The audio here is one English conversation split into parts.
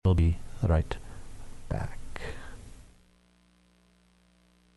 We'll be right back.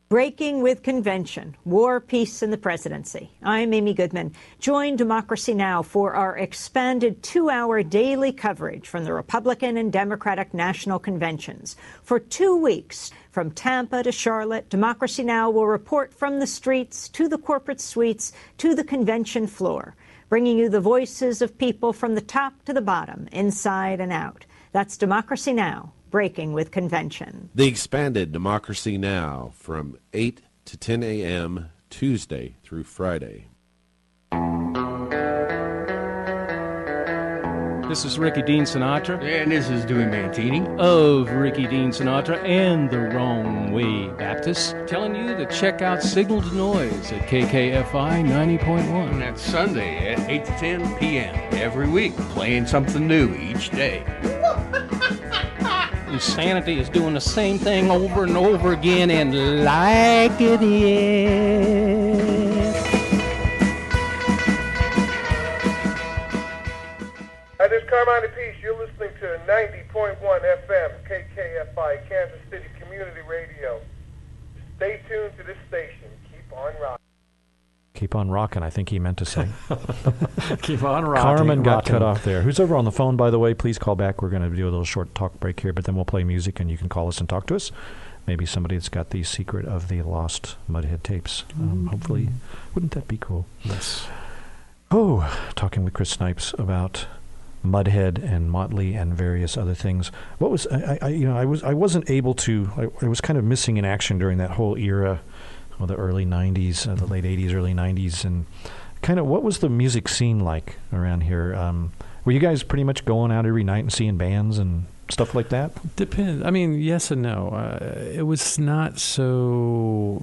Breaking with Convention, War, Peace, and the Presidency. I'm Amy Goodman. Join Democracy Now! For our expanded 2-hour daily coverage from the Republican and Democratic National Conventions. For 2 weeks, from Tampa to Charlotte, Democracy Now! Will report from the streets to the corporate suites to the convention floor, bringing you the voices of people from the top to the bottom, inside and out. That's Democracy Now! Breaking with Convention. The expanded Democracy Now! From 8 to 10 a.m. Tuesday through Friday. This is Ricky Dean Sinatra. And this is Dewey Mantini. Of Ricky Dean Sinatra and the Wrong Way Baptists, telling you to check out Signal to Noise at KKFI 90.1. And that's Sunday at 8 to 10 p.m. every week, playing something new each day. Insanity is doing the same thing over and over again and like it is. Hi, this is Carmine Peace. You're listening to 90.1 FM, KKFI, Kansas City Community Radio. Stay tuned to this station. Keep on rocking. Keep on rocking, I think he meant to say. Keep on rocking. Carmen got cut off there. Who's over on the phone, by the way? Please call back. We're going to do a little short talk break here, but then we'll play music and you can call us and talk to us. Maybe somebody that's got the secret of the lost Mudhead tapes. Hopefully. Wouldn't that be cool? Yes. Oh, talking with Chris Snipes about Mudhead and Motley and various other things. What was I wasn't able to. I was kind of missing in action during that whole era. Well, the early 90s, the late 80s, early 90s, and kind of what was the music scene like around here? Were you guys pretty much going out every night and seeing bands and stuff like that? Depends. I mean, yes and no. It was not so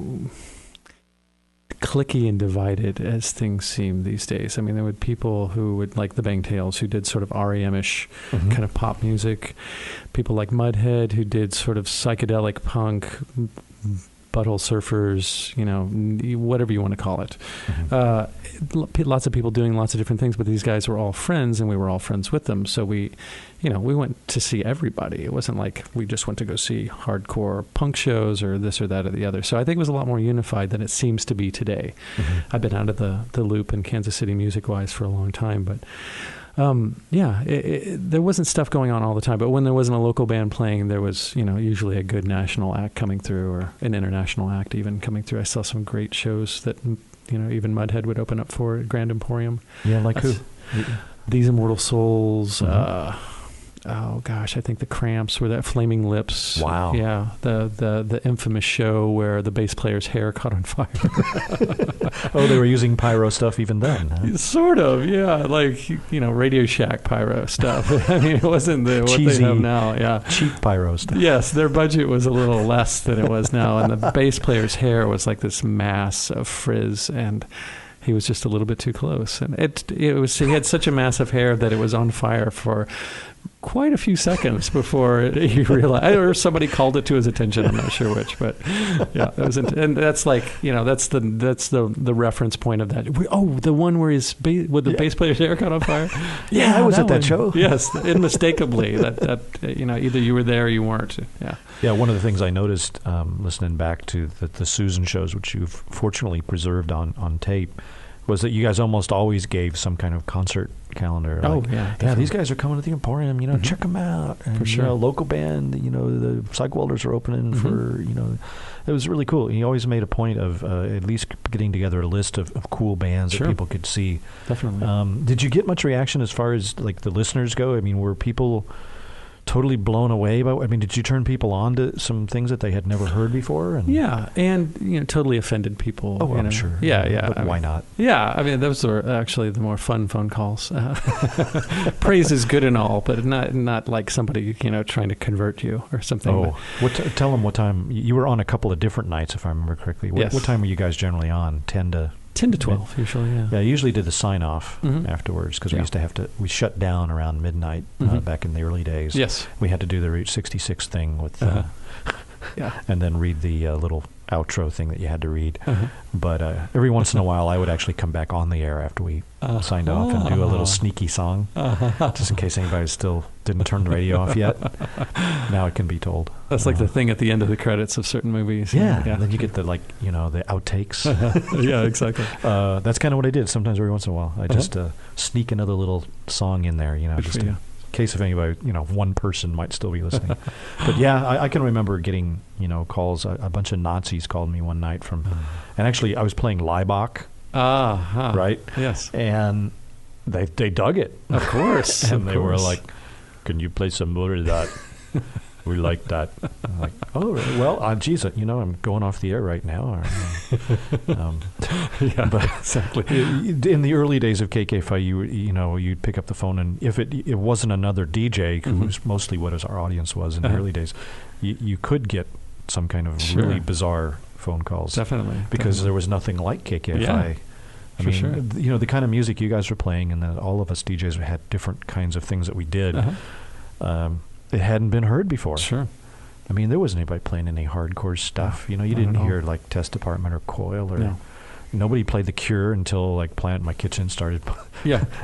cliquey and divided as things seem these days. I mean, there were people who would, like the Bangtails, who did sort of R.E.M.ish kind of pop music. People like Mudhead, who did sort of psychedelic punk, Butthole Surfers, whatever you want to call it. Lots of people doing lots of different things, but these guys were all friends, and we were all friends with them. So we went to see everybody. It wasn't like we just went to go see hardcore punk shows or this or that or the other. So I think it was a lot more unified than it seems to be today. I've been out of the loop in Kansas City music-wise for a long time, but there wasn't stuff going on all the time, but when there wasn't a local band playing, there was, usually a good national act coming through or an international act even coming through. I saw some great shows that, even Mudhead would open up for at Grand Emporium. Yeah, like who? These Immortal Souls, oh gosh, I think the Cramps were that Flaming Lips. Wow. Yeah, the infamous show where the bass player's hair caught on fire. Oh, they were using pyro stuff even then, huh? Sort of, yeah, like Radio Shack pyro stuff. I mean, it wasn't what cheesy, they have now. Yeah, cheap pyro stuff. Yes, their budget was a little less than it was now, and the bass player's hair was like this mass of frizz, and he was just a little bit too close. And he had such a massive hair that it was on fire for quite a few seconds before he realized, or somebody called it to his attention. I'm not sure which, but yeah, that was. And that's like, that's the reference point of that. The one where with the bass player's hair caught on fire. Yeah, I was at that show. Yes, unmistakably. that either you were there or you weren't. Yeah. Yeah, one of the things I noticed listening back to the Susan shows, which you've fortunately preserved on tape, was that you guys almost always gave some kind of concert calendar. Definitely. These guys are coming to the Emporium, check them out. And, for sure. Local band, the Psych Welders are opening for, it was really cool. He always made a point of at least getting together a list of cool bands that people could see. Definitely. Did you get much reaction as far as like the listeners go? I mean, were people totally blown away by? I mean, did you turn people on to some things that they had never heard before? And totally offended people. Oh, I'm sure. Yeah. But why not? Yeah, I mean, those were actually the more fun phone calls. Praise is good and all, but not like somebody trying to convert you or something. Oh, tell them what time you were on. A couple of different nights, if I remember correctly. What time were you guys generally on? 10 to 12 usually. Yeah. I usually did the sign off afterwards because we used to we shut down around midnight back in the early days. Yes, we had to do the Route 66 thing with and then read the little outro thing that you had to read. But every once in a while I would actually come back on the air after we signed off and do a little sneaky song, just in case anybody still didn't turn the radio off yet. Now it can be told. That's like the thing at the end of the credits of certain movies. Yeah. And then you get the the outtakes. Yeah, exactly. That's kind of what I did. Sometimes every once in a while, I just sneak another little song in there. Just in case if anybody, one person might still be listening. But yeah, I can remember getting calls. A bunch of Nazis called me one night from, and actually I was playing Laibach. Right? Yes. And they dug it. Of course. And they were like, "Can you play some more of that? We like that." I'm like, "Oh, well, geez, I'm going off the air right now." Yeah, but exactly. In the early days of KKFI, you'd pick up the phone, and if it wasn't another DJ, who was mostly what our audience was in the early days, you could get some kind of really bizarre phone calls. Definitely. Because there was nothing like KKFI. Yeah, I mean, the kind of music you guys were playing, and that all of us DJs had different kinds of things that we did. It hadn't been heard before. Sure. I mean, there wasn't anybody playing any hardcore stuff. You didn't hear like Test Department or Coil or nobody played The Cure until like Plant in My Kitchen started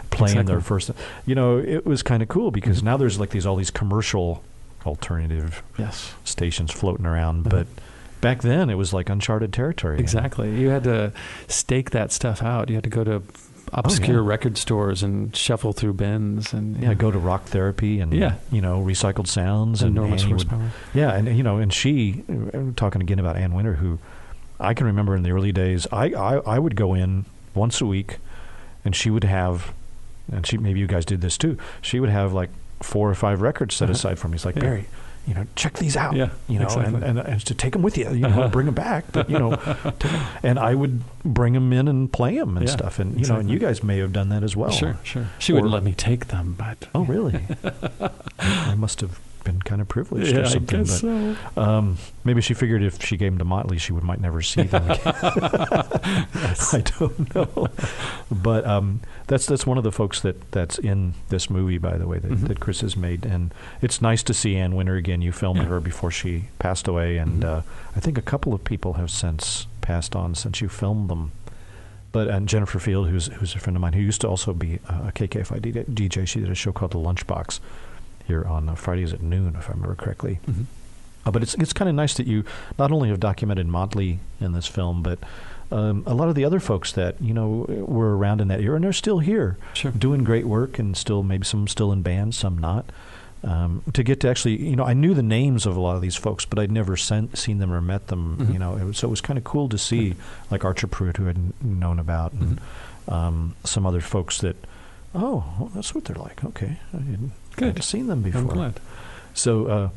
playing their first. It was kind of cool because now there's like all these commercial alternative stations floating around, but back then it was like uncharted territory. Exactly. You had to stake that stuff out. You had to go to obscure record stores and shuffle through bins and go to Rock Therapy and Recycled Sounds and Enormous Horsepower. And she, talking again about Ann Winter, who I can remember in the early days, I would go in once a week, and she would have, and maybe you guys did this too, she would have like 4 or 5 records set aside for me. It's like, Barry, check these out, exactly. and to take them with you, bring them back, but and I would bring them in and play them and stuff, and and you guys may have done that as well. Sure. She wouldn't let me take them, but oh, really? I must have been kind of privileged or something. I guess so. Maybe she figured if she gave them to Motley, she might never see them again. I don't know. But that's one of the folks that's in this movie, by the way, that Chris has made. And it's nice to see Ann Winter again. You filmed her before she passed away. And I think a couple of people have since passed on since you filmed them. But Jennifer Field, who's a friend of mine, who used to also be a KKFI DJ, she did a show called The Lunchbox here on Fridays at noon, if I remember correctly. But it's kind of nice that you not only have documented Motley in this film, but a lot of the other folks that were around in that era, and they're still here, doing great work, and still maybe some still in bands, some not. To get to actually, I knew the names of a lot of these folks, but I'd never seen them or met them. So it was kind of cool to see, like Archer Pruitt, who I'd known about, and some other folks that. Oh, that's what they're like. Okay, I hadn't seen them before. I'm glad. So,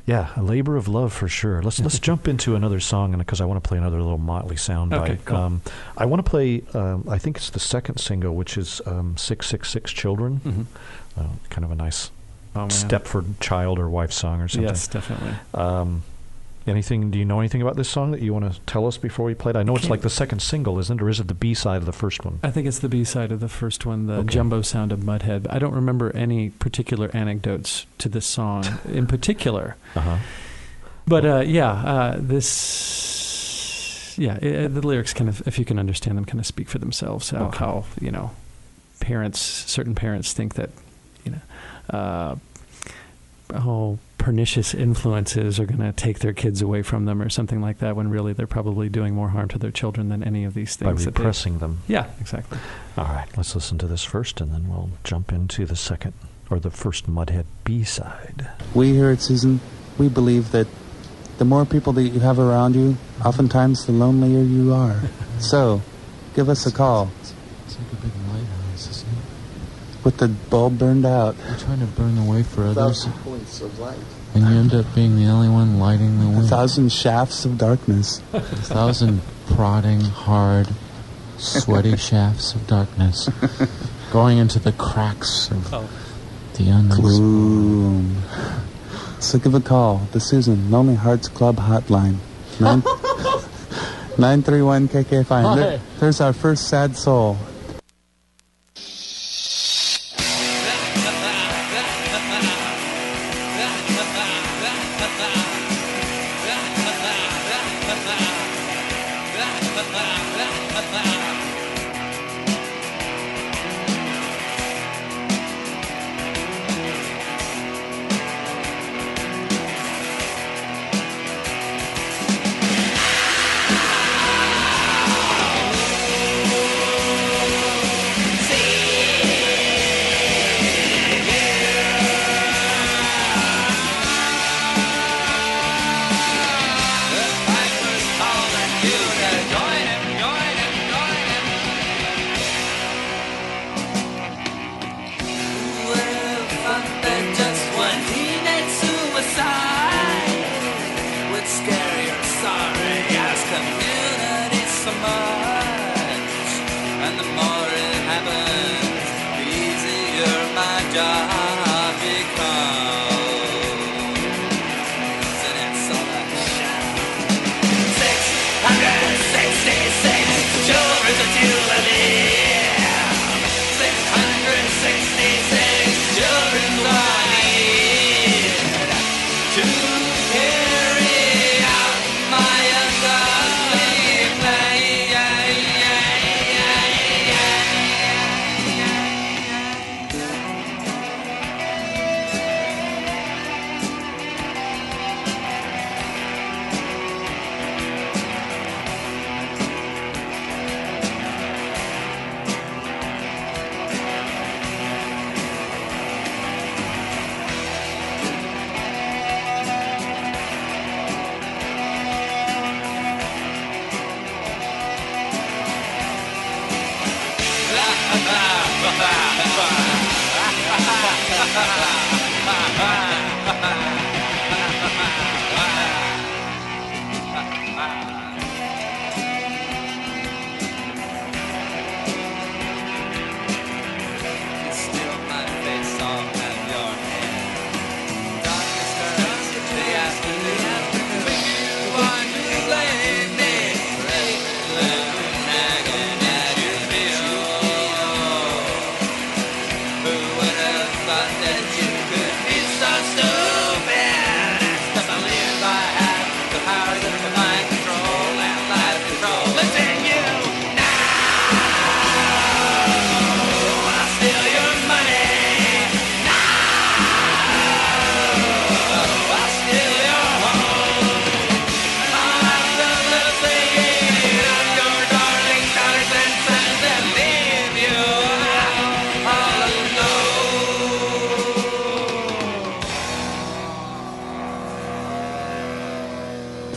a labor of love for sure. Let's jump into another song, because I want to play another little Motley soundbite. Okay, cool. I want to play. I think it's the second single, which is "666 Children." Kind of a nice Stepford child or wife song or something. Yes, definitely. Do you know anything about this song that you want to tell us before we play it? I know it's like the second single, isn't it? Or is it the B-side of the first one? I think it's the B-side of the first one, the jumbo sound of Mudhead. I don't remember any particular anecdotes to this song in particular. But the lyrics kind of, if you can understand them, kind of speak for themselves. How certain parents think that, pernicious influences are going to take their kids away from them or something like that, when really they're probably doing more harm to their children than any of these things. By repressing them. Yeah, exactly. All right, let's listen to this first, and then we'll jump into the second, or the first Mudhead B-side. We here at Susan, we believe that the more people that you have around you, oftentimes the lonelier you are. So, give us a call. It's like a big lighthouse, isn't it? With the bulb burned out. You're trying to burn the way for others. 1,000 points of light. And you end up being the only one lighting the way. 1,000 shafts of darkness. 1,000 prodding, hard, sweaty shafts of darkness. Going into the cracks of the unknown. Gloom. So give a call. The Susan Lonely Hearts Club hotline. 931 KKFI. There's our first sad soul.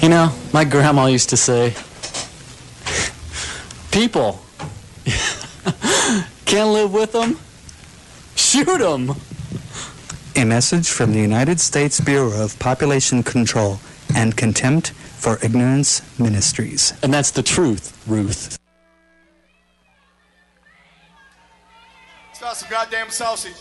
You know, my grandma used to say, people, can't live with them? Shoot them! A message from the United States Bureau of Population Control and Contempt for Ignorance Ministries. And that's the truth, Ruth. Let's got some goddamn sausage.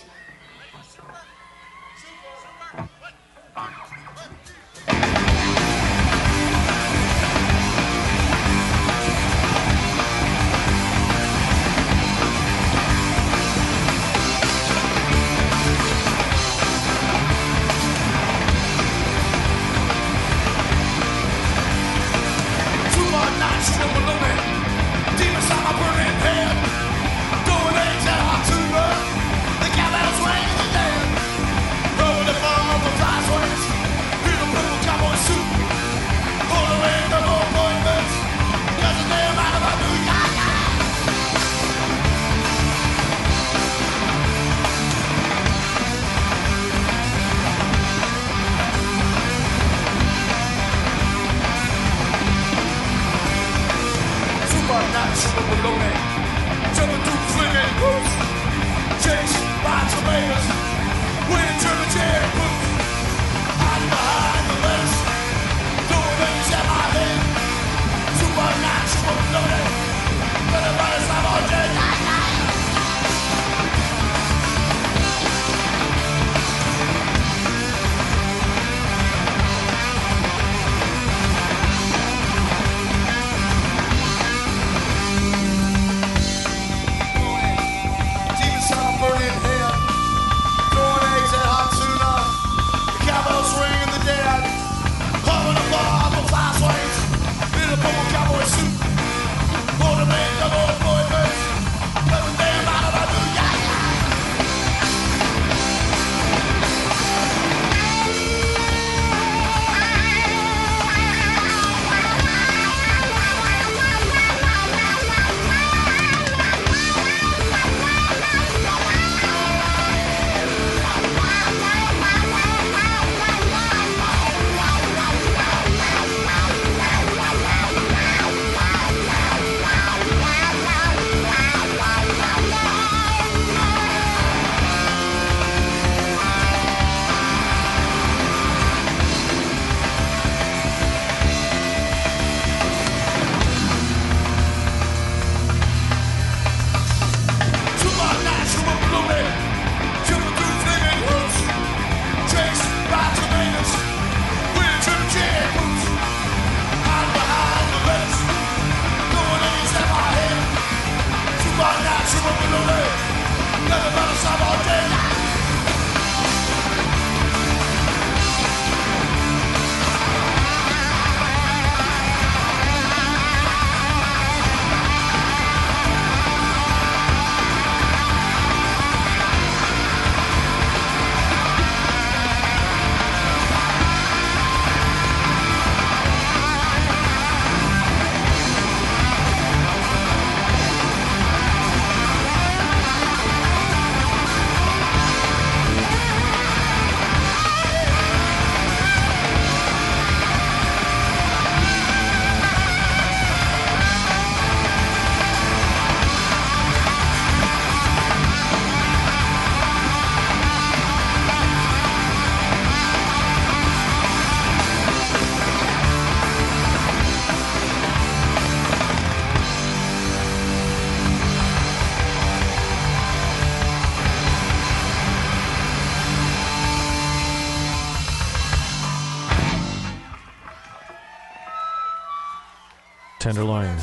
Tenderloin.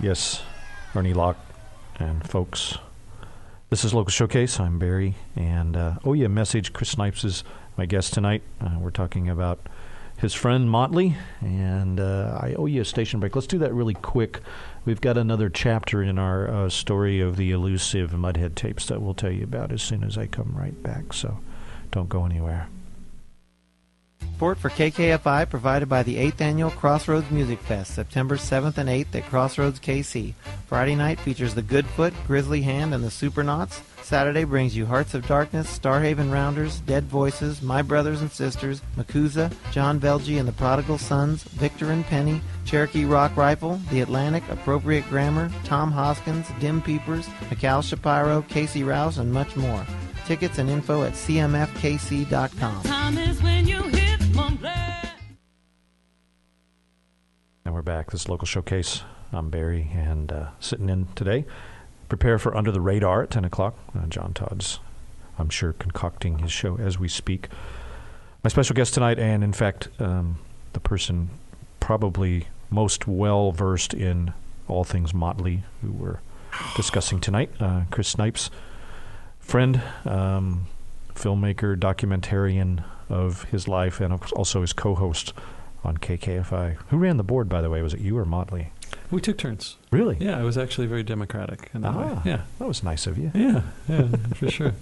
Yes, Ernie Locke and folks. This is Local Showcase. I'm Barry. And, message. Chris Snipes is my guest tonight. We're talking about his friend Motley. And I owe you a station break. Let's do that really quick. We've got another chapter in our story of the elusive Mudhead tapes that we'll tell you about as soon as I come right back. So don't go anywhere. Support for KKFI provided by the 8th Annual Crossroads Music Fest, September 7th and 8th at Crossroads KC. Friday night features the Goodfoot, Grizzly Hand, and the Supernauts. Saturday brings you Hearts of Darkness, Starhaven Rounders, Dead Voices, My Brothers and Sisters, Makuza, John Velge and the Prodigal Sons, Victor and Penny, Cherokee Rock Rifle, The Atlantic, Appropriate Grammar, Tom Hoskins, Dim Peepers, Mikhail Shapiro, Casey Rouse, and much more. Tickets and info at cmfkc.com. Time is when you hit Montblanc. And we're back. This is Local Showcase. I'm Barry, and sitting in today. Prepare for Under the Radar at 10 o'clock. John Todd's, I'm sure, concocting his show as we speak. My special guest tonight, and in fact, the person probably most well-versed in all things Motley, who we're discussing tonight, Chris Snipes, friend, filmmaker, documentarian of his life, and also his co-host on KKFI. Who ran the board, by the way? Was it you or Motley? We took turns. Really? Yeah, it was actually very democratic in that way. Yeah, that was nice of you. Yeah, for sure.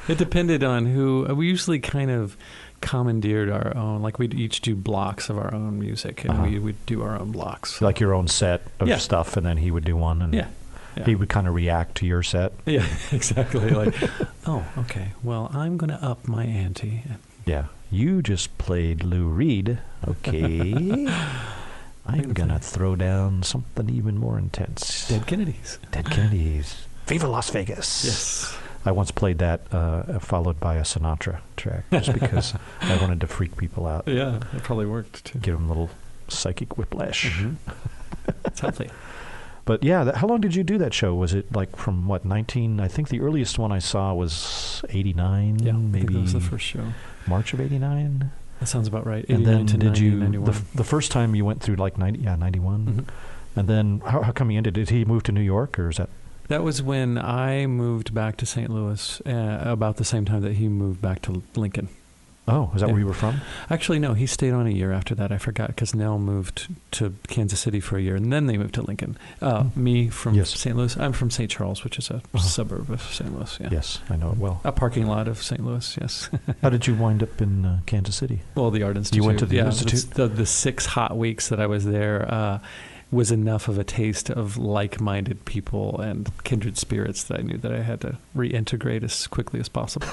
It depended on who. We usually kind of commandeered our own. Like we'd each do blocks of our own music, and we would do our own blocks. Like your own set of stuff, and then he would do one, and he would kind of react to your set. Yeah, exactly. Like, oh, okay. Well, I'm going to up my ante. Yeah, you just played Lou Reed. Okay. I'm going to throw down something even more intense. Dead Kennedys. Dead Kennedys. Viva Las Vegas. Yes. I once played that, followed by a Sinatra track, just because I wanted to freak people out. Yeah, it probably worked, too. Give them a little psychic whiplash. Mm-hmm. It's healthy. But yeah, how long did you do that show? Was it like from, 19? I think the earliest one I saw was 89, yeah, maybe. I think that was the first show. March of 89? That sounds about right. And then to did 90, you, 91. the first time you went through like 91? Mm-hmm. And then how come he ended? Did he move to New York, or is that? That was when I moved back to St. Louis, about the same time that he moved back to Lincoln. Oh, is that where you were from? Actually, no. He stayed on a year after that. I forgot, because Nell moved to Kansas City for a year, and then they moved to Lincoln. Me from St. Louis. I'm from St. Charles, which is a suburb of St. Louis. Yeah. Yes, I know it well. A parking lot of St. Louis, yes. How did you wind up in Kansas City? Well, the Art Institute. You went to the Institute? The 6 hot weeks that I was there was enough of a taste of like-minded people and kindred spirits that I knew that I had to reintegrate as quickly as possible.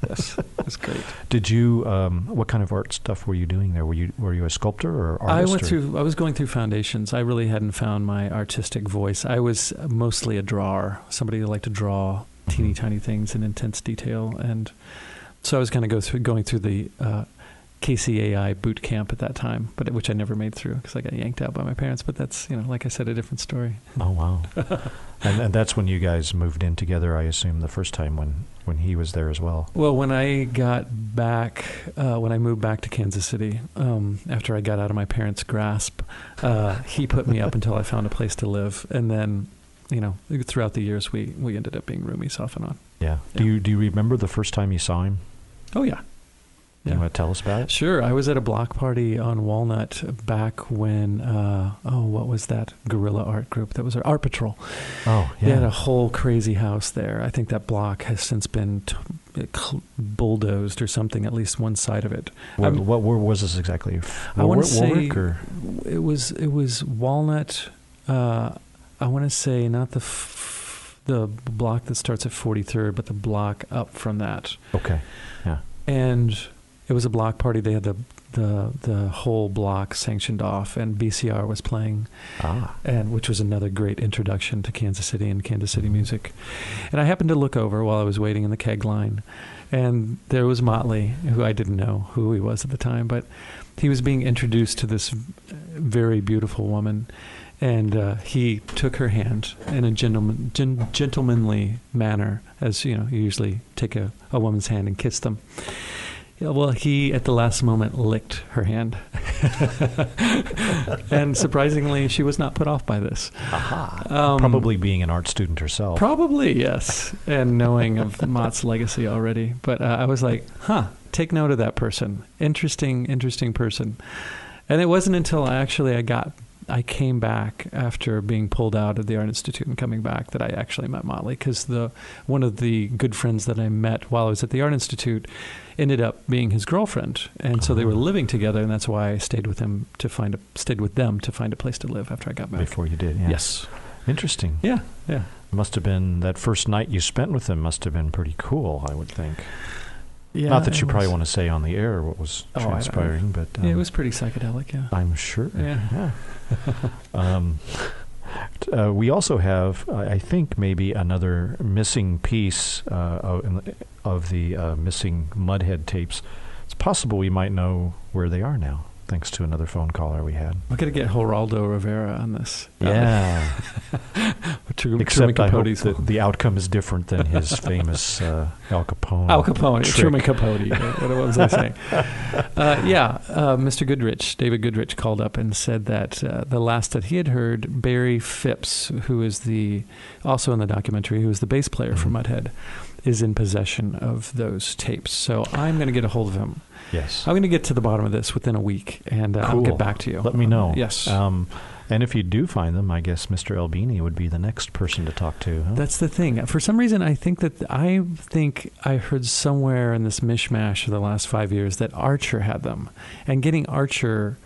Yes, it was great. Did you? What kind of art stuff were you doing there? Were you a sculptor or artist? I was going through foundations. I really hadn't found my artistic voice. I was mostly a drawer, somebody who liked to draw teeny tiny things in intense detail, and so I was kind of going through the KCAI boot camp at that time, which I never made through because I got yanked out by my parents. But that's, like I said, a different story. Oh wow! and that's when you guys moved in together, I assume, the first time when he was there as well. Well, when I got back, when I moved back to Kansas City, after I got out of my parents' grasp, he put me up until I found a place to live, and then, throughout the years, we ended up being roomies off and on. Yeah. Do you remember the first time you saw him? Oh yeah. You want to tell us about it? Sure. I was at a block party on Walnut back when, what was that guerrilla art group? That was Art Patrol. Oh, yeah. They had a whole crazy house there. I think that block has since been bulldozed or something, at least one side of it. Where was this exactly? I want to say Warwick, it was Walnut. I want to say not the block that starts at 43rd, but the block up from that. Okay. Yeah. And it was a block party. They had the whole block sanctioned off, and BCR was playing, and which was another great introduction to Kansas City and Kansas City music. And I happened to look over while I was waiting in the keg line, and there was Motley, who I didn't know who he was at the time, but he was being introduced to this very beautiful woman, and he took her hand in a gentlemanly manner, as you usually take a woman's hand and kiss them. Well, he, at the last moment, licked her hand. And surprisingly, she was not put off by this. Aha. Probably being an art student herself. Probably, yes. And knowing of Mott's legacy already. But I was like, take note of that person. Interesting person. And it wasn't until I came back after being pulled out of the Art Institute and coming back that I actually met Motley, because one of the good friends that I met while I was at the Art Institute ended up being his girlfriend, and so they were living together, and that's why I stayed with them to find a place to live after I got back. Before you did, yeah. Yes. Interesting. Yeah. Must have been that first night you spent with him. Must have been pretty cool, I would think. Yeah, Not that you it probably was- want to say on the air what was Oh, I don't know. transpiring, but Yeah, it was pretty psychedelic. Yeah. I'm sure. Yeah. We also have, I think, maybe another missing piece of the missing Mudhead tapes. It's possible we might know where they are now, thanks to another phone caller we had. We're going to get Geraldo Rivera on this. Yeah. Truman Except I hope Capote's that the outcome is different than his famous Al Capone. Al Capone, trick. Truman Capote. What was I saying? Mr. Goodrich, David Goodrich, called up and said that the last that he had heard, Barry Phipps, who is also in the documentary, who is the bass player for Mudhead, is in possession of those tapes. So I'm going to get a hold of him. Yes. I'm going to get to the bottom of this within a week, and I'll get back to you. Let me know. Yes. And if you do find them, I guess Mr. Albini would be the next person to talk to. Huh? That's the thing. For some reason, I think I heard somewhere in this mishmash of the last 5 years that Archer had them. And getting Archer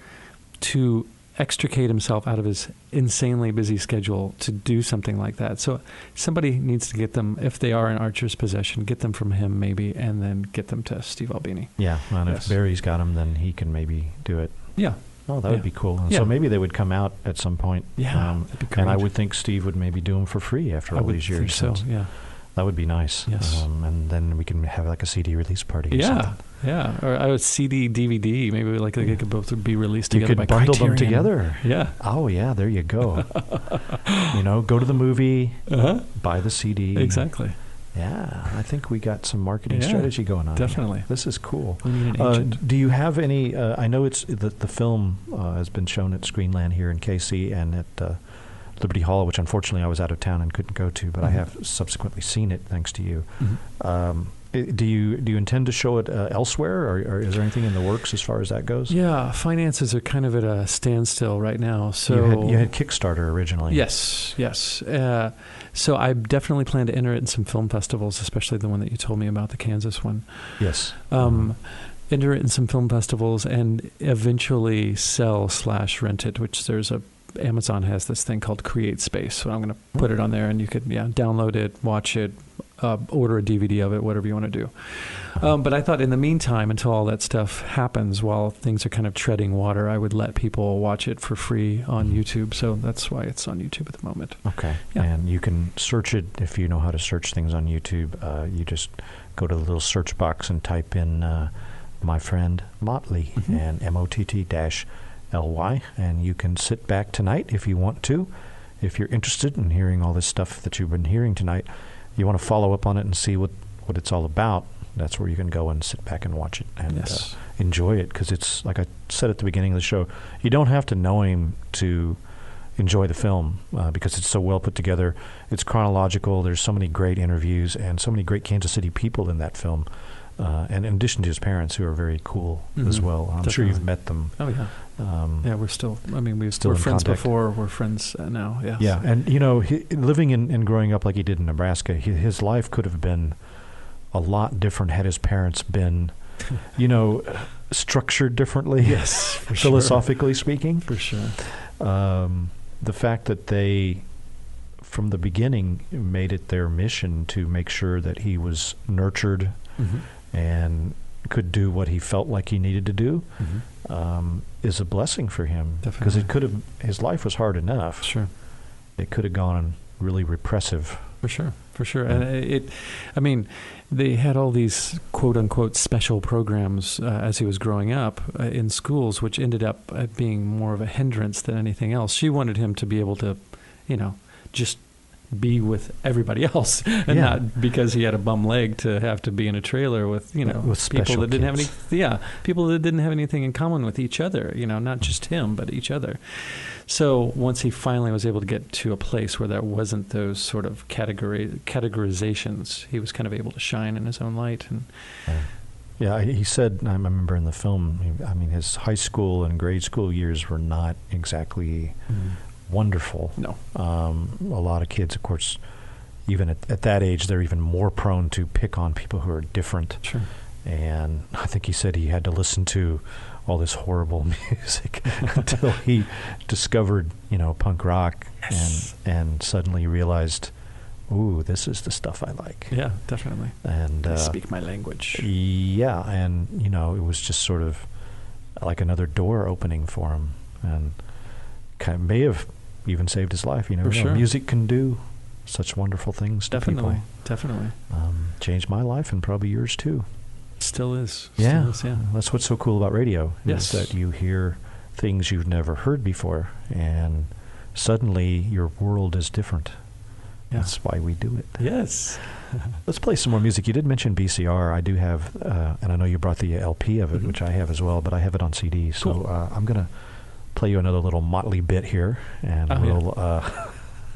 to extricate himself out of his insanely busy schedule to do something like that. So somebody needs to get them, if they are in Archer's possession, get them from him maybe, and then get them to Steve Albini. Yeah, and Yes. if Barry's got them, then he can maybe do it. Yeah. Oh, that would be cool. And Yeah. so maybe they would come out at some point. Yeah, that'd be and I great. would think Steve would maybe do them for free after I all would these think years. so, since- yeah. That would be nice. Yes. And then we can have like a CD release party or Yeah, something. yeah. Or I would CD, DVD. Maybe like they could both be released You together could by bundle them Criterion. together. Yeah. Oh, yeah, there you go. Go to the movie, buy the CD. Exactly. Yeah, I think we got some marketing Yeah, strategy going on. definitely. Here. This is cool. We need an agent. Do you have any? I know it's the film has been shown at Screenland here in KC and at Liberty Hall, which unfortunately I was out of town and couldn't go to, but I have subsequently seen it thanks to you. Do you intend to show it elsewhere, or is there anything in the works as far as that goes? Yeah, finances are kind of at a standstill right now. So you had Kickstarter originally. Yes. So I definitely plan to enter it in some film festivals, especially the one that you told me about, the Kansas one. Yes. Enter it in some film festivals and eventually sell/rent it, which Amazon has this thing called Create Space. So I'm going to put it on there, and you could download it, watch it, order a DVD of it, whatever you want to do. But I thought in the meantime, until all that stuff happens, while things are kind of treading water, I would let people watch it for free on YouTube. So that's why it's on YouTube at the moment. Okay. Yeah. And you can search it if you know how to search things on YouTube. You just go to the little search box and type in my friend Motley and MOTT-LY, and you can sit back tonight if you want to. If you're interested in hearing all this stuff that you've been hearing tonight, you want to follow up on it and see what it's all about. That's where you can go and sit back and watch it and enjoy it, because it's, like I said at the beginning of the show, you don't have to know him to enjoy the film because it's so well put together. It's chronological. There's so many great interviews and so many great Kansas City people in that film. And in addition to his parents, who are very cool as well. I'm sure you've met them. Oh, yeah. Yeah, we're still, we're still friends contact. before, we're friends now, yes. Yeah, and, living and growing up like he did in Nebraska, his life could have been a lot different had his parents been, structured differently. Yes, for philosophically speaking. For sure. The fact that they, from the beginning, made it their mission to make sure that he was nurtured and could do what he felt like he needed to do is a blessing for him. Because his life was hard enough. Sure. It could have gone really repressive. For sure. And they had all these quote unquote special programs as he was growing up in schools, which ended up being more of a hindrance than anything else. She wanted him to be able to, just be with everybody else, and not because he had a bum leg to have to be in a trailer with people that didn't have people that didn't have anything in common with each other, not just him but each other. So once he finally was able to get to a place where there wasn't those sort of categorizations, he was kind of able to shine in his own light. And yeah, he said, I remember in the film, his high school and grade school years were not exactly wonderful. No. A lot of kids, of course, even at that age, they're even more prone to pick on people who are different. Sure. And I think he said he had to listen to all this horrible music until he discovered, punk rock and suddenly realized ooh, this is the stuff I like. Yeah, definitely. And They speak my language. Yeah, and it was just sort of like another door opening for him, and may have even saved his life. You never know. Sure. Music can do such wonderful things to people. Definitely. Changed my life and probably yours too. Still is. Yeah. Still is, yeah. That's what's so cool about radio. Yes. Is that you hear things you've never heard before, and suddenly your world is different. Yeah. That's why we do it. Yes. Let's play some more music. You did mention BCR. I do have, and I know you brought the LP of it, which I have as well, but I have it on CD. So Cool. I'm going to play you another little Motley bit here, and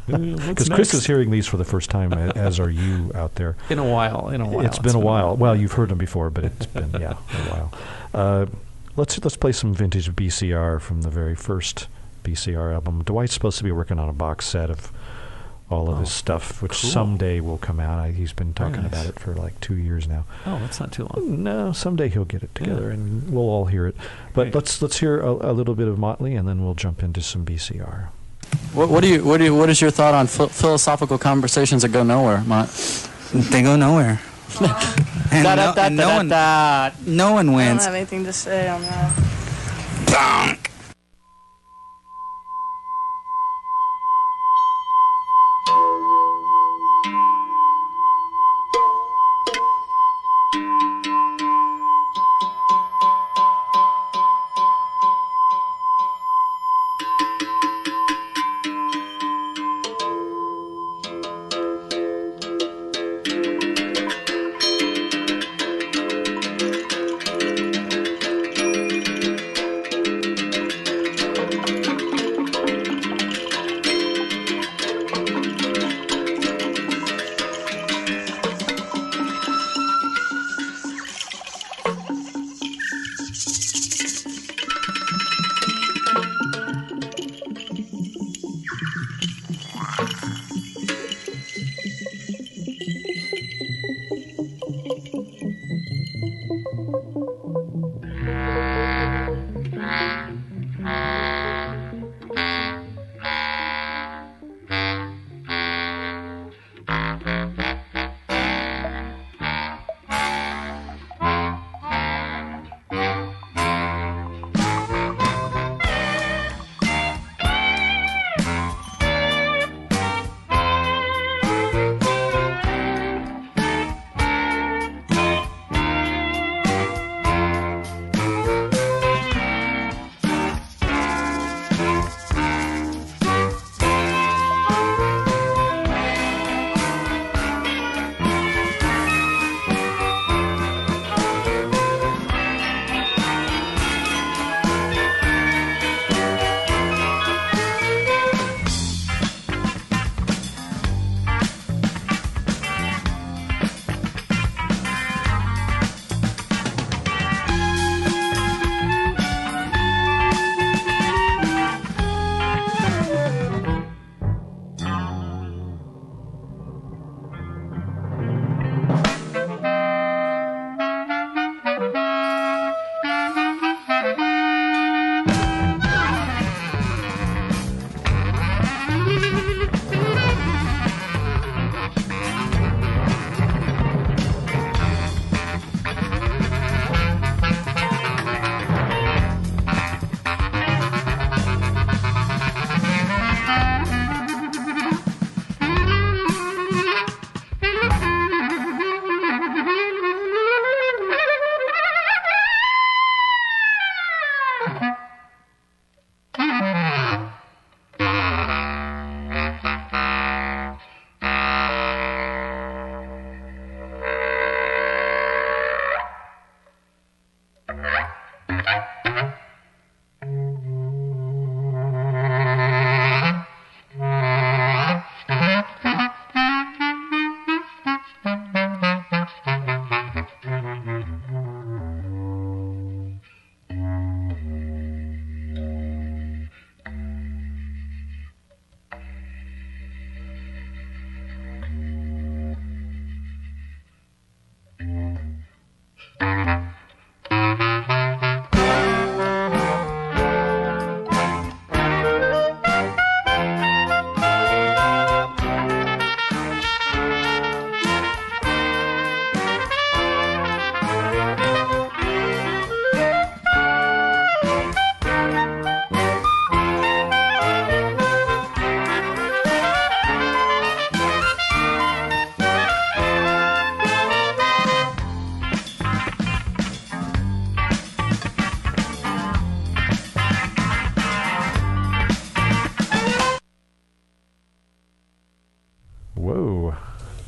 because Chris is hearing these for the first time, as are you out there. In a while. It's been a while. Well, you've heard them before, but it's been a while. Let's play some vintage BCR from the very first BCR album. Dwight's supposed to be working on a box set of all of his stuff, which someday will come out. He's been talking about it for like 2 years now. Oh, that's not too long. No, someday he'll get it together, and we'll all hear it. But let's hear a little bit of Motley, and then we'll jump into some BCR. What is your thought on philosophical conversations that go nowhere, Mott? They go nowhere. And no one I wins. don't have anything to say on that.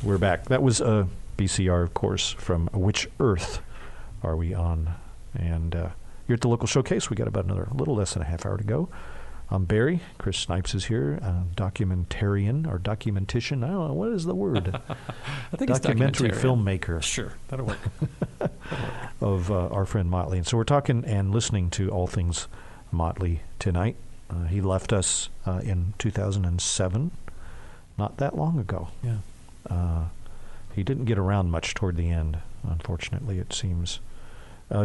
we're back. That was a BCR, of course, from Which Earth Are We On? And you're at the local showcase. We got about another little less than a half hour to go. I'm Barry. Chris Snipes is here, documentarian or documentician. I don't know. What is the word? I think documentary it's filmmaker. Sure, that'll work. Of our friend Motley. And so we're talking and listening to all things Motley tonight. He left us in 2007, not that long ago. Yeah. He didn't get around much toward the end, unfortunately, it seems.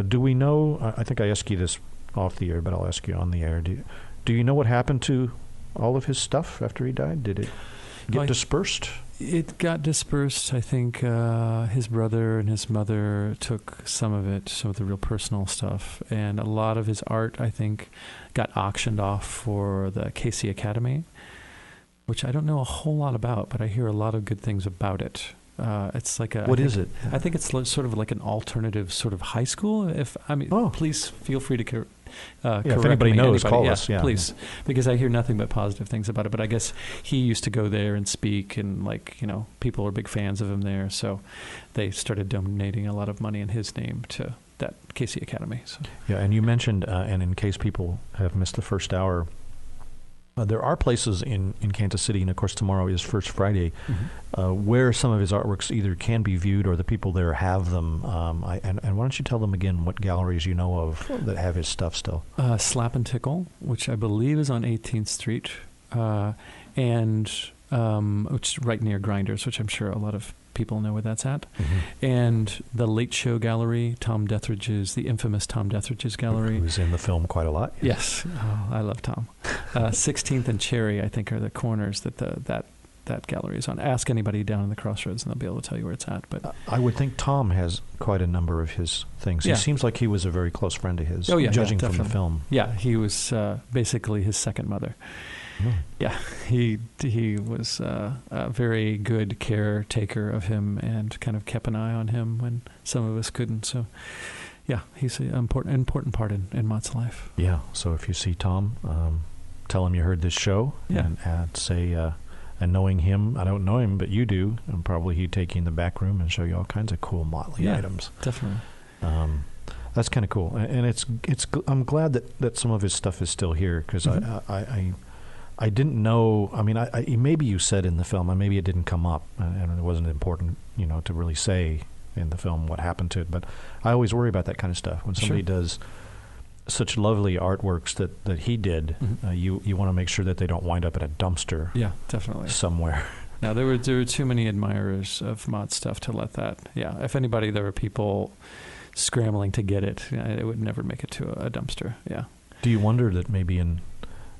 Do we know, I think I asked you this off the air, but I'll ask you on the air. Do you know what happened to all of his stuff after he died? Did it get dispersed? It got dispersed. I think his brother and his mother took some of it, some of the real personal stuff. And a lot of his art, I think, got auctioned off for the KC Academy, which I don't know a whole lot about, but I hear a lot of good things about it. It's like What is it? I think it's sort of like an alternative sort of high school. Please feel free to correct if anybody knows, call us. Yeah, please, because I hear nothing but positive things about it. But I guess he used to go there and speak, and people are big fans of him there. So they started donating a lot of money in his name to that KC Academy. So. Yeah, and you mentioned, and in case people have missed the first hour, there are places in Kansas City, and of course tomorrow is First Friday, where some of his artworks either can be viewed or the people there have them. And why don't you tell them again what galleries you know of that have his stuff still? Slap and Tickle, which I believe is on 18th Street, and which is right near Grinders, which I'm sure a lot of people know where that's at. And the Late Show Gallery, the infamous Tom Dethridge's gallery. Who's in the film quite a lot. Yes. Oh, I love Tom. 16th and Cherry, I think, are the corners that that gallery is on. Ask anybody down in the Crossroads and they'll be able to tell you where it's at. But I would think Tom has quite a number of his things. Yeah. He seems like he was a very close friend of his, judging from the film. Yeah, he was basically his second mother. Yeah, he was a very good caretaker of him and kind of kept an eye on him when some of us couldn't. So, yeah, he's an important part in Mott's life. Yeah, so if you see Tom, tell him you heard this show and say, and knowing him, I don't know him, but you do, and probably he'd take you in the back room and show you all kinds of cool Motley items. Definitely. That's kind of cool, and I'm glad that some of his stuff is still here because I didn't know. I mean, maybe you said in the film, and maybe it didn't come up, and it wasn't important, to really say in the film what happened to it. But I always worry about that kind of stuff when somebody does such lovely artworks that he did. You want to make sure that they don't wind up in a dumpster. Yeah, definitely somewhere. Now there were too many admirers of Mott's stuff to let that. Yeah, if anybody, there were people scrambling to get it. It would never make it to a dumpster. Yeah. Do you wonder that maybe in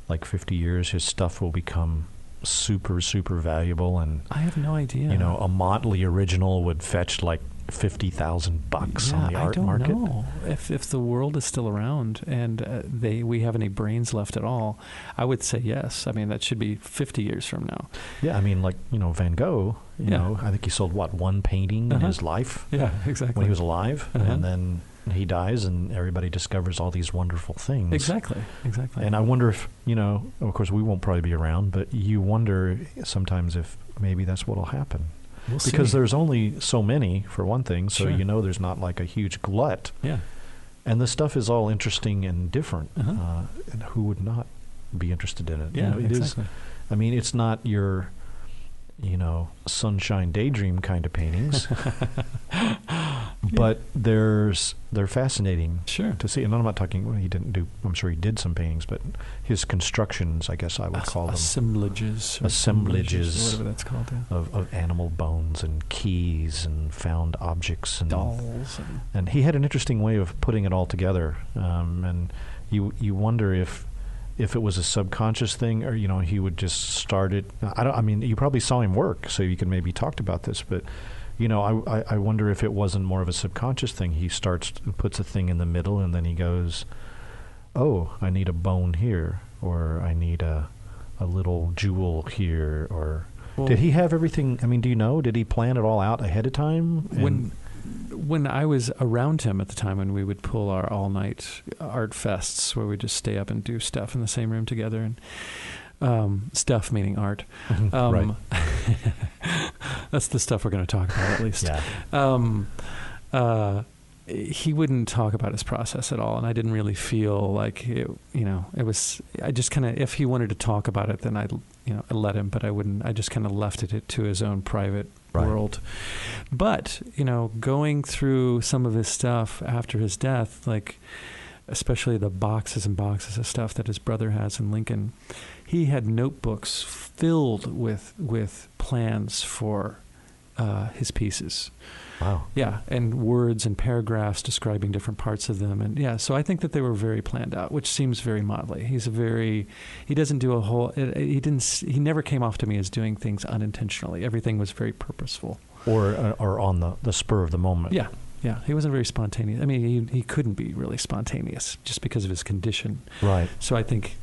like 50 years, his stuff will become super, super valuable? And I have no idea. A Motley original would fetch like $50,000 on the art market. I don't know if the world is still around and we have any brains left at all. I would say yes. I mean, that should be 50 years from now. Yeah, I mean, like Van Gogh. I think he sold one painting in his life. Yeah, exactly. When he was alive, and then he dies, and everybody discovers all these wonderful things. Exactly. And I wonder if of course, we won't probably be around, but you wonder sometimes if maybe that's what'll happen. We'll because see. There's only so many, for one thing, so there's not like a huge glut. Yeah. And the stuff is all interesting and different, and who would not be interested in it? Yeah, it exactly. is. I mean, it's not your, sunshine daydream kind of paintings, but they're fascinating to see. And I'm not talking. He didn't do. I'm sure he did some paintings, but his constructions, I guess I would call them assemblages, whatever that's called, of animal bones and keys and found objects and dolls. And he had an interesting way of putting it all together. And you wonder if it was a subconscious thing, or he would just start it. I mean, you probably saw him work, so you can maybe talked about this, but I wonder if it wasn't more of a subconscious thing. He starts and puts a thing in the middle, and then he goes, "Oh, I need a bone here, or I need a little jewel here." Or did he have everything? I mean, do you know? Did he plan it all out ahead of time? When I was around him at the time, when we would pull our all-night art fests where we just stay up and do stuff in the same room together, and Stuff meaning art. Right. That's the stuff we're going to talk about, at least. Yeah. He wouldn't talk about his process at all, and I didn't really feel like it was. I just kind of, if he wanted to talk about it, then I let him, but I wouldn't. I just kind of left it to his own private world. But going through some of his stuff after his death, like especially the boxes and boxes of stuff that his brother has in Lincoln, he had notebooks filled with plans for his pieces. Wow. Yeah, and words and paragraphs describing different parts of them, and so I think that they were very planned out, which seems very Motley. He doesn't do a whole. He never came off to me as doing things unintentionally. Everything was very purposeful, or on the spur of the moment. Yeah. Yeah, he wasn't very spontaneous. I mean, he couldn't be really spontaneous just because of his condition. Right. So I think,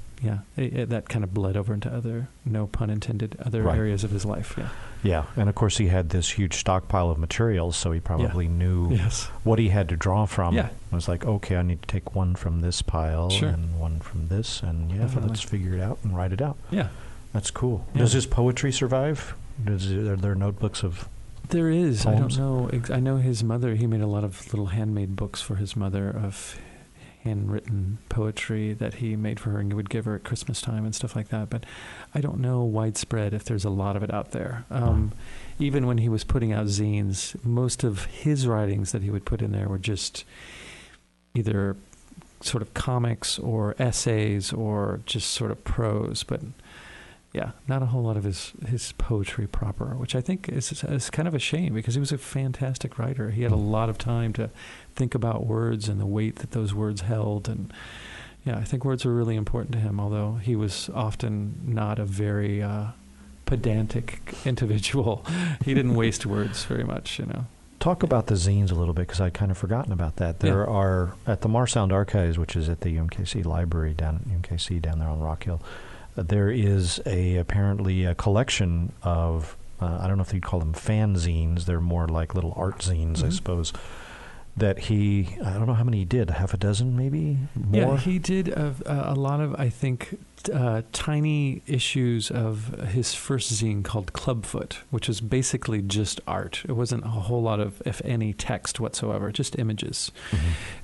that kind of bled over into other, no pun intended, other areas of his life. Yeah. Yeah, and of course he had this huge stockpile of materials, so he probably knew what he had to draw from. Yeah. It was like, okay, I need to take one from this pile and one from this, and let's figure it out and write it out. Yeah. That's cool. Yeah. Does his poetry survive? Are there notebooks of There is. poems? I don't know. I know his mother, he made a lot of little handmade books for his mother of handwritten poetry that he made for her and would give her at Christmas time and stuff like that. But I don't know widespread if there's a lot of it out there. Even when he was putting out zines, most of his writings that he would put in there were just either sort of comics or essays or just sort of prose. But yeah, not a whole lot of his poetry proper, which I think is kind of a shame because he was a fantastic writer. He had a lot of time to think about words and the weight that those words held. And I think words were really important to him, although he was often not a very pedantic individual. He didn't waste words very much, Talk about the zines a little bit, because I'd kind of forgotten about that. There are, at the Marsound Archives, which is at the UMKC Library down at UMKC down there on Rock Hill, there is apparently a collection of, I don't know if you'd call them fanzines, they're more like little art zines, I suppose, that I don't know how many he did, half a dozen maybe? More? Yeah, he did a lot of, I think, tiny issues of his first zine called Clubfoot, which was basically just art. It wasn't a whole lot of, if any, text whatsoever, just images.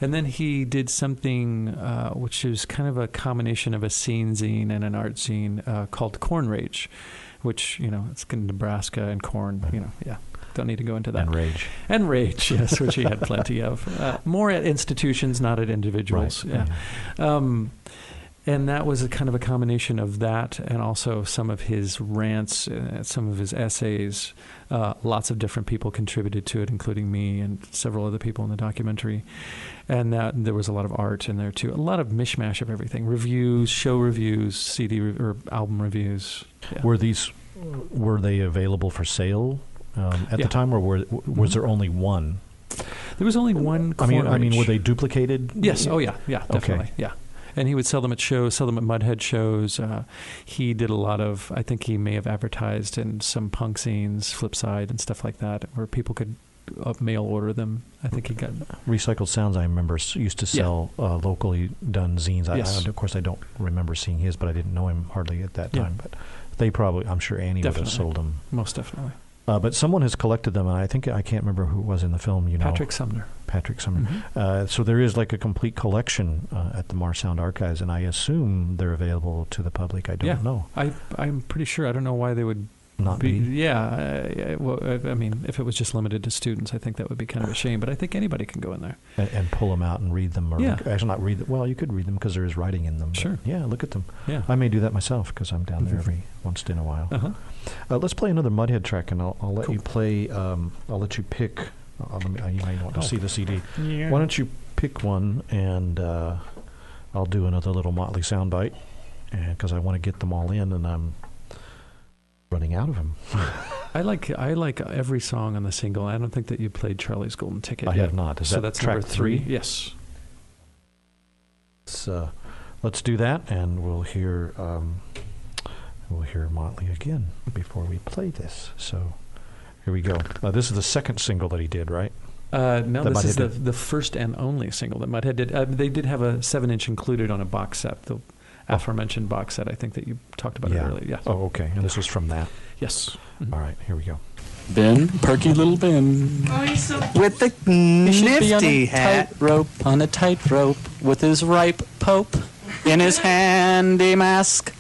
And then he did something which is kind of a combination of a scene zine and an art zine called Corn Rage, which, it's in Nebraska and corn, Don't need to go into that. And rage, yes, which he had plenty of. More at institutions, not at individuals. Right. Yeah. And that was a kind of a combination of that and also some of his rants, some of his essays. Lots of different people contributed to it, including me and several other people in the documentary. And there was a lot of art in there, too. A lot of mishmash of everything. Reviews, show reviews, CD or album reviews. Yeah. Were they available for sale at the time, or was there only one? There was only one. I mean, were they duplicated? Yes. Oh, yeah. Yeah, definitely. Okay. Yeah. And he would sell them at shows, sell them at Mudhead shows. He did a lot of, I think he may have advertised in some punk scenes, Flipside and stuff like that, where people could mail order them. I think he got... Recycled Sounds, I remember, used to sell locally done zines. Yes. Of course, I don't remember seeing his, but I didn't know him hardly at that time. But they probably, I'm sure Annie would have sold them. Most definitely. But someone has collected them, and I can't remember who it was in the film. Patrick Sumner. So there is like a complete collection at the Marsound Archives, and I assume they're available to the public. I don't know. I'm pretty sure. I don't know why they would not be. Yeah. Well, I mean, if it was just limited to students, I think that would be kind of a shame. But I think anybody can go in there and pull them out and read them. Or actually, not read them. Well, you could read them because there is writing in them. Sure. Yeah, look at them. Yeah. I may do that myself because I'm down there every once in a while. Let's play another Mudhead track, and I'll let you play. I'll let you pick. You might want to see the CD. Yeah. Why don't you pick one, and I'll do another little Motley soundbite, because I want to get them all in, and I'm running out of them. I like every song on the single. I don't think that you played Charlie's Golden Ticket I yet. have not. So that's track number 3? Yes. Let's do that, and we'll hear Motley again before we play this. So here we go. This is the second single that he did, right? No, this is the first and only single that Mudhead did. They did have a 7-inch included on a box set. aforementioned box set. I think that you talked about it earlier. Yes. Oh, okay. And this was from that. Yes. All right, here we go. Ben, perky little Ben. Oh, he's so With the He should be on nifty a hat. on a tightrope, with his ripe pope in his handy mask.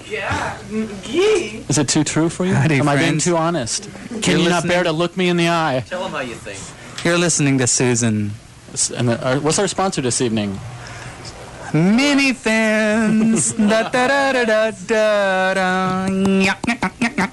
yeah. Gee. Is it too true for you? Howdy, Am I being friends. too honest? Can You're you not bear to listening- look me in the eye? Tell them how you think. You're listening to Susan. And what's our sponsor this evening? Minifins. Da da da da da da da.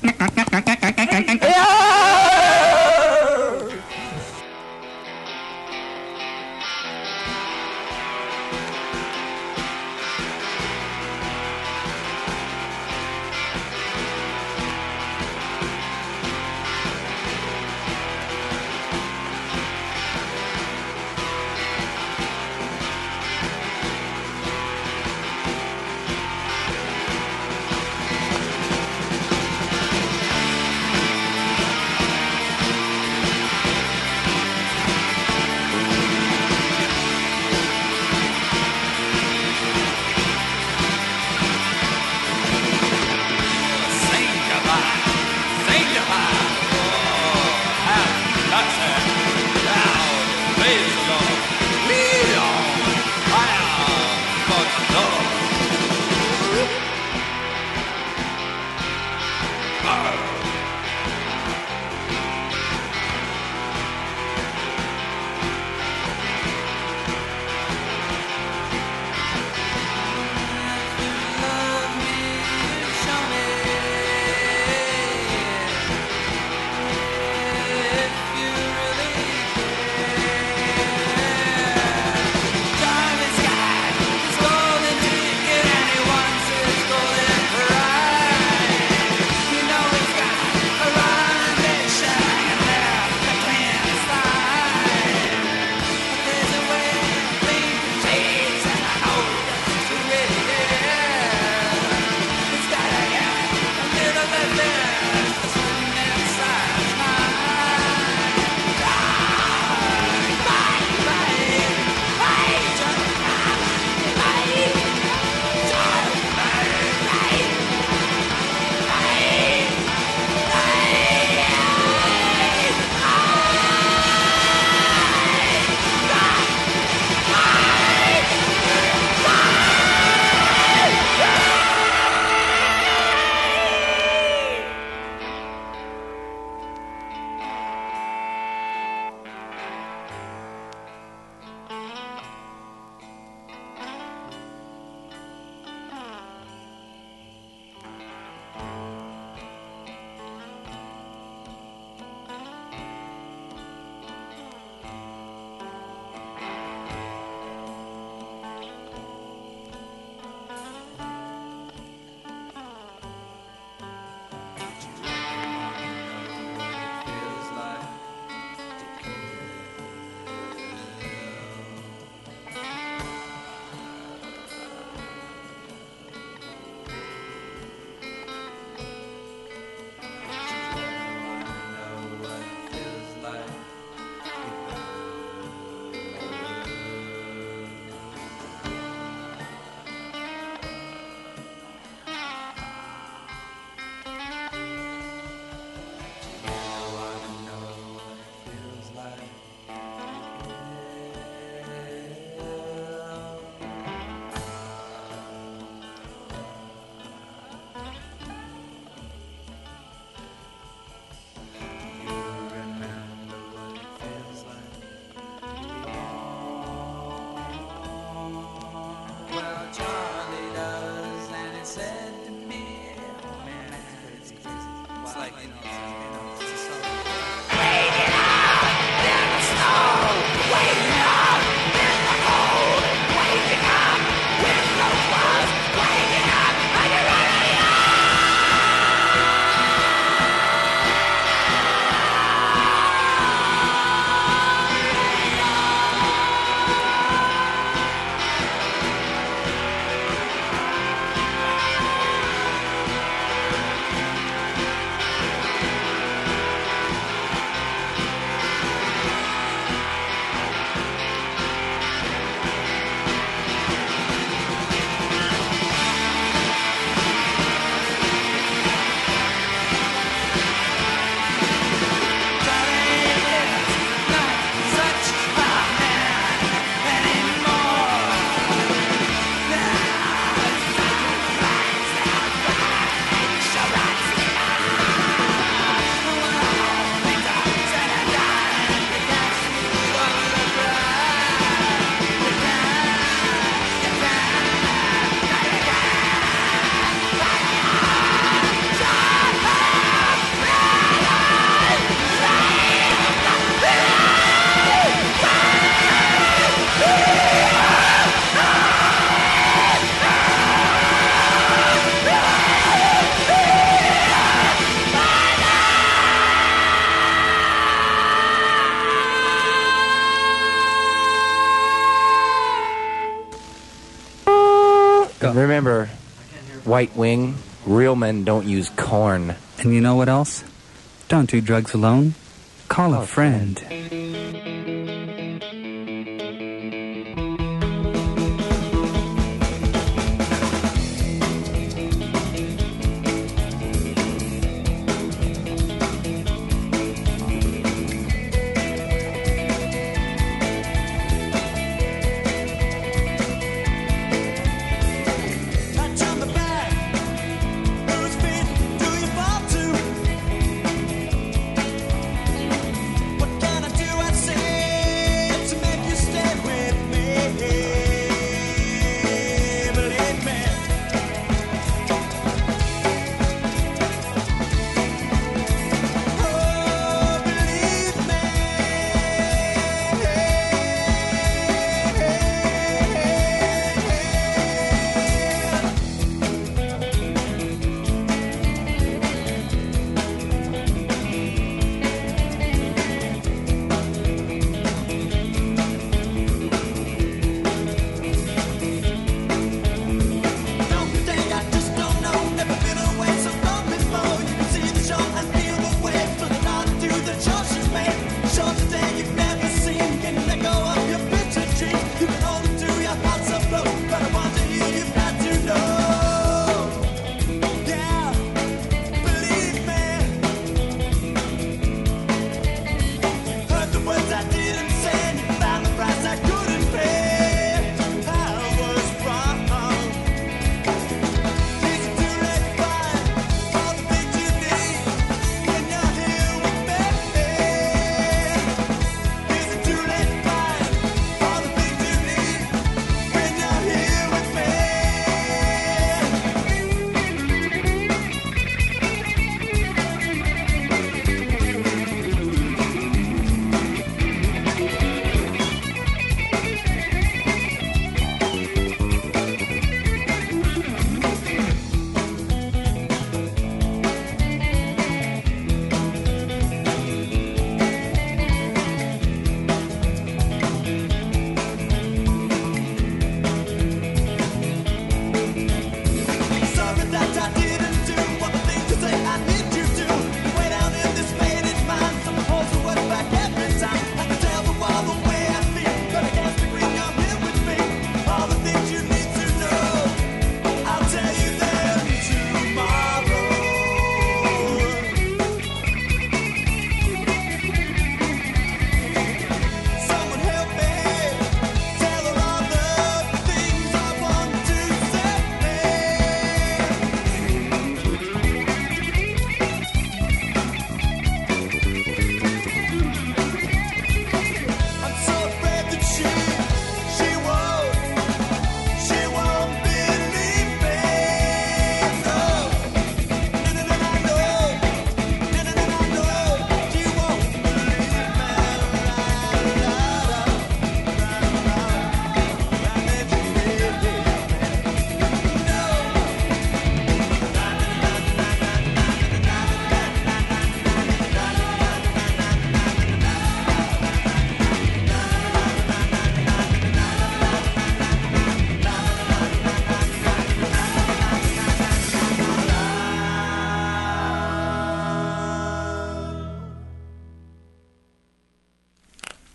Go. Remember, White Wing, real men don't use corn. And you know what else? Don't do drugs alone. Call a friend.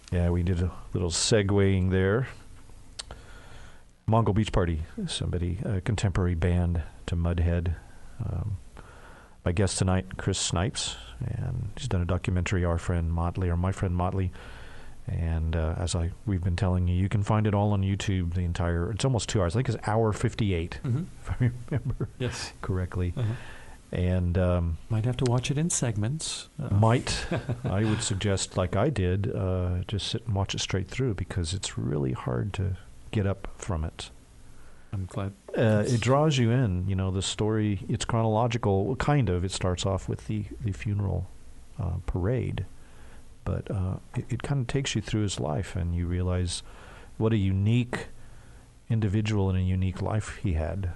Yeah, we did a little segueing there. Mongol Beach Party, a contemporary band to Mudhead. My guest tonight, Chris Snipes, and he's done a documentary, My Friend Motley. And we've been telling you, you can find it all on YouTube, it's almost 2 hours. I think it's hour 58, if I remember correctly. And might have to watch it in segments. I would suggest, like I did, just sit and watch it straight through, because it's really hard to get up from it. I'm glad. It draws you in. The story, it's chronological, kind of. It starts off with the funeral parade, but it kind of takes you through his life, and you realize what a unique individual and a unique life he had.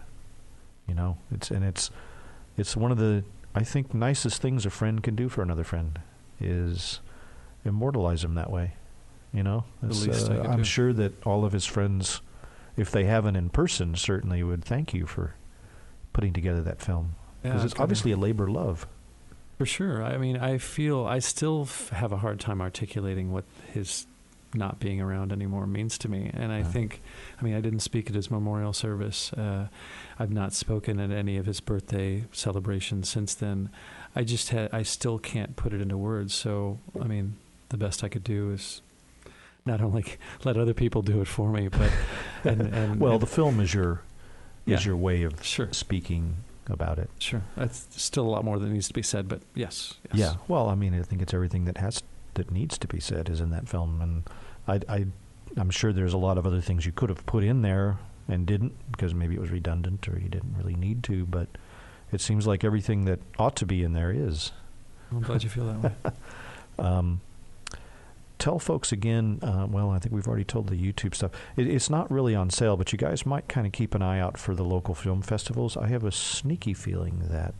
It's one of the, I think, nicest things a friend can do for another friend is immortalize him that way. The least I could I'm do. sure that all of his friends if they haven't in person, certainly would thank you for putting together that film. Because it's obviously a labor of love. For sure. I mean, I still have a hard time articulating what his not being around anymore means to me. And I think, I mean, I didn't speak at his memorial service. I've not spoken at any of his birthday celebrations since then. I still can't put it into words. So, I mean, the best I could do is not only let other people do it for me, but well, the film is your way of speaking about it. Sure, that's still a lot more that needs to be said, but yes. Yeah. Well, I mean, I think it's everything that needs to be said is in that film, and I'm sure there's a lot of other things you could have put in there and didn't, because maybe it was redundant or you didn't really need to. But it seems like everything that ought to be in there is. I'm glad you feel that way. Tell folks again, well, I think we've already told the YouTube stuff. It's not really on sale, but you guys might kind of keep an eye out for the local film festivals. I have a sneaky feeling that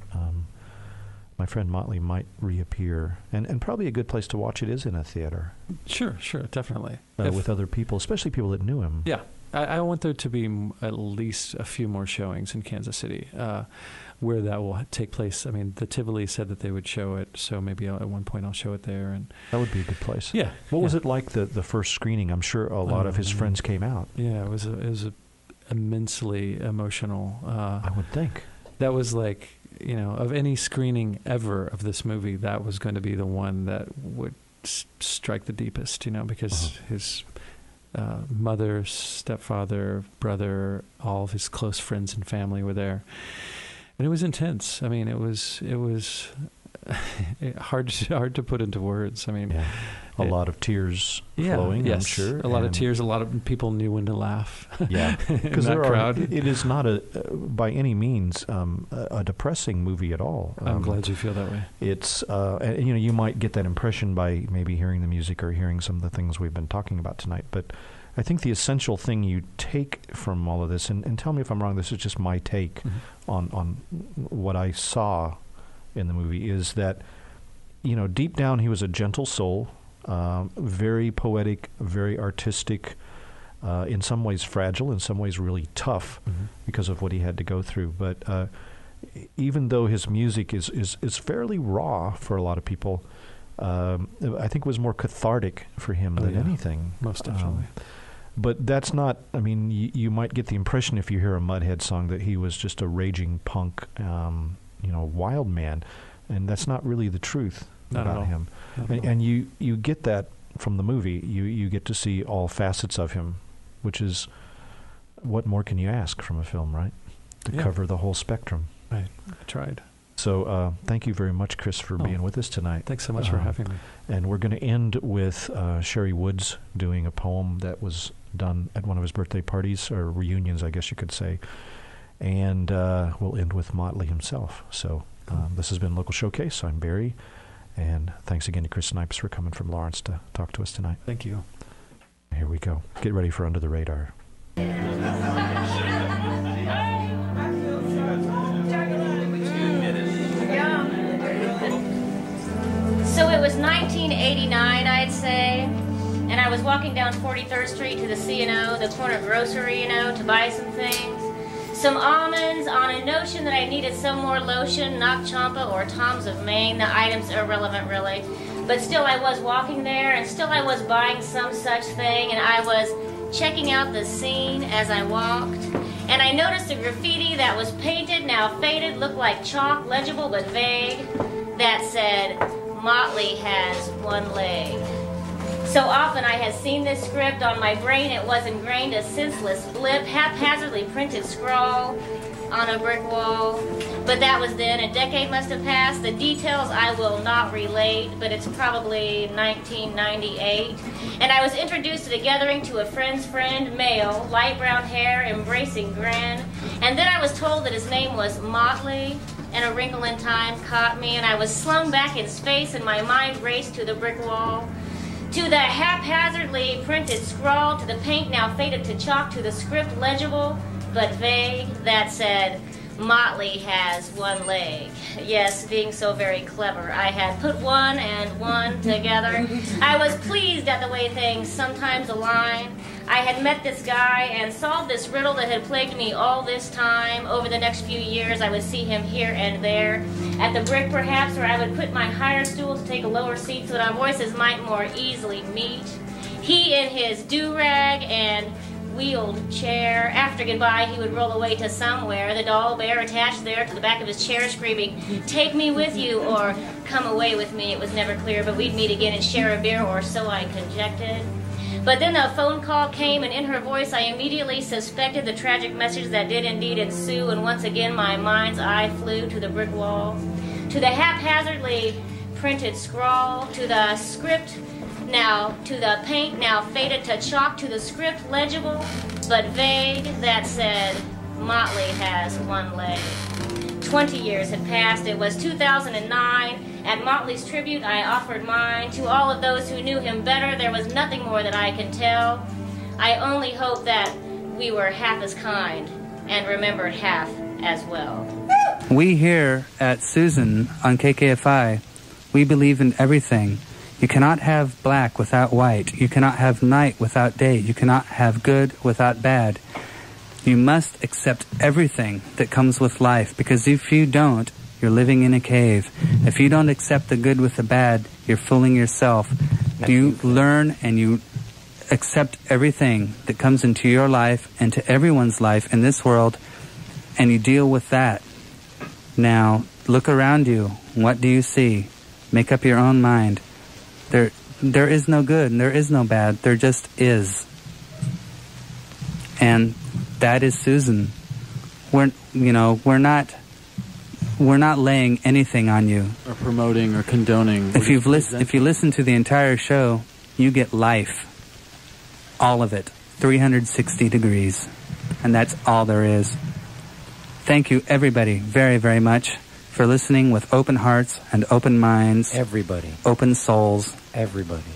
my friend Motley might reappear. And probably a good place to watch it is in a theater. Sure, definitely. With other people, especially people that knew him. Yeah. I want there to be at least a few more showings in Kansas City where that will take place. I mean, the Tivoli said that they would show it, so maybe at one point I'll show it there. And that would be a good place. Yeah. What was it like the first screening? I'm sure a lot of his friends came out. Yeah, it was immensely emotional. I would think. That was like, of any screening ever of this movie, that was going to be the one that would strike the deepest, because his mother, stepfather, brother, all of his close friends and family were there. And it was intense. I mean, it was hard to put into words. I mean, a lot of tears flowing. Yes, I'm sure. A lot of tears. A lot of people knew when to laugh. Yeah, because crowd. It is not by any means a depressing movie at all. I'm glad you feel that way. It's you might get that impression by maybe hearing the music or hearing some of the things we've been talking about tonight, but I think the essential thing you take from all of this, and tell me if I'm wrong, this is just my take on what I saw in the movie, is that, deep down he was a gentle soul, very poetic, very artistic, in some ways fragile, in some ways really tough because of what he had to go through. But even though his music is fairly raw for a lot of people, I think it was more cathartic for him than anything. Most definitely. But that's not, I mean, you might get the impression if you hear a Mudhead song that he was just a raging punk, wild man. And that's not really the truth about him. And you get that from the movie. You get to see all facets of him, which is, what more can you ask from a film, right? To cover the whole spectrum. Right. I tried. So thank you very much, Chris, for being with us tonight. Thanks so much for having me. And we're going to end with Sherry Woods doing a poem that was done at one of his birthday parties, or reunions, I guess you could say. And we'll end with Motley himself. So this has been Local Showcase. I'm Barry. And thanks again to Chris Snipes for coming from Lawrence to talk to us tonight. Thank you. Here we go. Get ready for Under the Radar. So it was 1989, I'd say, and I was walking down 43rd Street to the C&O, the corner grocery, to buy some things. Some almonds, on a notion that I needed some more lotion, not Champa or Tom's of Maine. The item's irrelevant, really. But still, I was walking there, and still I was buying some such thing, and I was checking out the scene as I walked. And I noticed a graffiti that was painted, now faded, looked like chalk, legible but vague, that said, Motley has one leg. So often I had seen this script on my brain, it was ingrained a senseless blip, haphazardly printed scrawl on a brick wall. But that was then, a decade must have passed. The details I will not relate, but it's probably 1998. And I was introduced at a gathering to a friend's friend, male, light brown hair, embracing grin. And then I was told that his name was Motley, and a wrinkle in time caught me, and I was slung back in space, and my mind raced to the brick wall, to the haphazardly printed scrawl, to the paint now faded to chalk, to the script legible but vague that said, Motley has one leg. Yes, being so very clever, I had put one and one together. I was pleased at the way things sometimes align. I had met this guy and solved this riddle that had plagued me all this time. Over the next few years, I would see him here and there. At the brick, perhaps, where I would quit my higher stool to take a lower seat so that our voices might more easily meet. He in his do-rag and wheeled chair. After goodbye, he would roll away to somewhere, the doll bear attached there to the back of his chair, screaming, "Take me with you," or "Come away with me." It was never clear, but we'd meet again and share a beer, or so I conjectured. But then a phone call came, and in her voice I immediately suspected the tragic message that did indeed ensue, and once again my mind's eye flew to the brick wall, to the haphazardly printed scrawl, to the script, now to the paint now faded to chalk, to the script legible but vague that said, "Motley has one leg." 20 years had passed. It was 2009. At Motley's tribute, I offered mine. To all of those who knew him better, there was nothing more that I could tell. I only hope that we were half as kind and remembered half as well. We here at Susan on KKFI, we believe in everything. You cannot have black without white. You cannot have night without day. You cannot have good without bad. You must accept everything that comes with life, because if you don't, you're living in a cave. If you don't accept the good with the bad, you're fooling yourself. You learn and you accept everything that comes into your life and to everyone's life in this world, and you deal with that. Now, look around you. What do you see? Make up your own mind. There is no good and there is no bad. There just is. And that is Susan. We're not laying anything on you, or promoting or condoning. If you listen to the entire show, you get life, all of it, 360 degrees, and that's all there is. Thank you, everybody, very, very much for listening with open hearts and open minds. Everybody. Open souls. Everybody.